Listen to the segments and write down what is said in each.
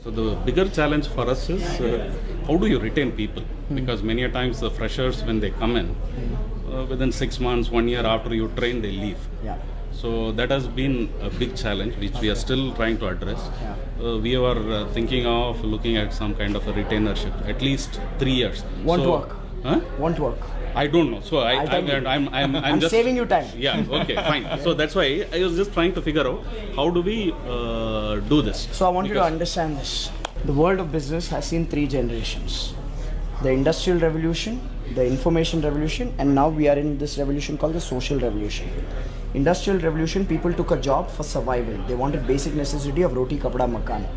So the bigger challenge for us is how do you retain people? Because many a times the freshers, when they come in, within 6 months, 1 year after you train, they leave. Yeah. So that has been a big challenge, which we are still trying to address. We are thinking of looking at some kind of a retainership, at least 3 years. Won't work. Huh? Won't work. I don't know. So I'm just saving you time. Yeah. Okay. Fine. So that's why I was just trying to figure out how do we do this. So I want you to understand this. The world of business has seen 3 generations: the Industrial Revolution, the Information Revolution, and now we are in this revolution called the Social Revolution. Industrial Revolution, people took a job for survival. They wanted basic necessity of roti, kapda, makan.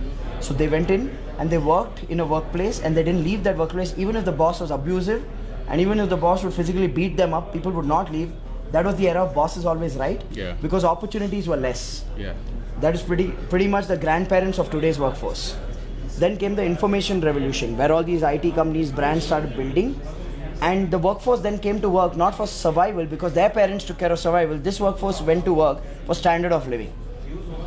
So they went in and they worked in a workplace, and they didn't leave that workplace even if the boss was abusive, and even if the boss would physically beat them up, people would not leave. That was the era of boss is always right. Yeah. Because opportunities were less. Yeah. That is pretty much the grandparents of today's workforce. Then came the Information Revolution, where all these IT companies, brands started building, and the workforce then came to work not for survival because their parents took care of survival. This workforce went to work for standard of living.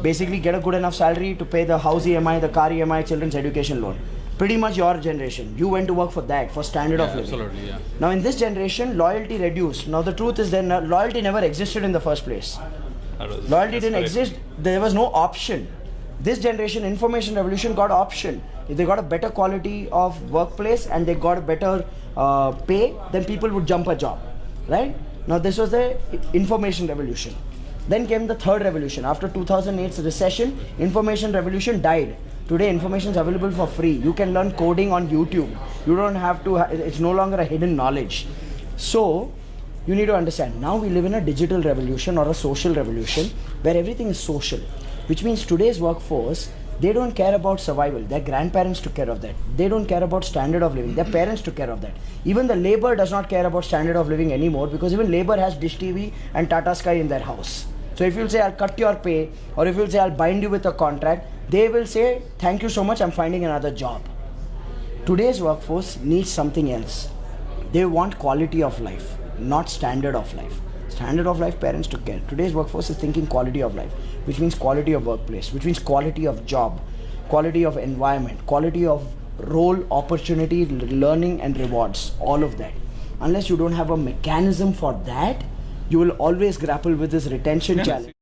Basically get a good enough salary to pay the house EMI, the car EMI, children's education loan. Pretty much your generation. You went to work for that, for standard of living. Absolutely, yeah. Now in this generation, loyalty reduced. Now the truth is that loyalty never existed in the first place. Loyalty didn't exist. There was no option. This generation, Information Revolution, got option. If they got a better quality of workplace and they got a better pay, then people would jump a job, right? Now this was the Information Revolution. Then came the third revolution. After 2008's recession, Information Revolution died. Today information is available for free. You can learn coding on YouTube. You don't have to, it's no longer a hidden knowledge. So you need to understand, now we live in a digital revolution or a social revolution where everything is social, which means today's workforce, they don't care about survival. Their grandparents took care of that. They don't care about standard of living. Their parents took care of that. Even the labor does not care about standard of living anymore, because even labor has Dish TV and Tata Sky in their house. So if you'll say, I'll cut your pay, or if you'll say, I'll bind you with a contract, they will say, thank you so much, I'm finding another job. Today's workforce needs something else. They want quality of life, not standard of life. Standard of life, parents took care. Today's workforce is thinking quality of life, which means quality of workplace, which means quality of job, quality of environment, quality of role, opportunity, learning and rewards, all of that. Unless you don't have a mechanism for that, you will always grapple with this retention challenge.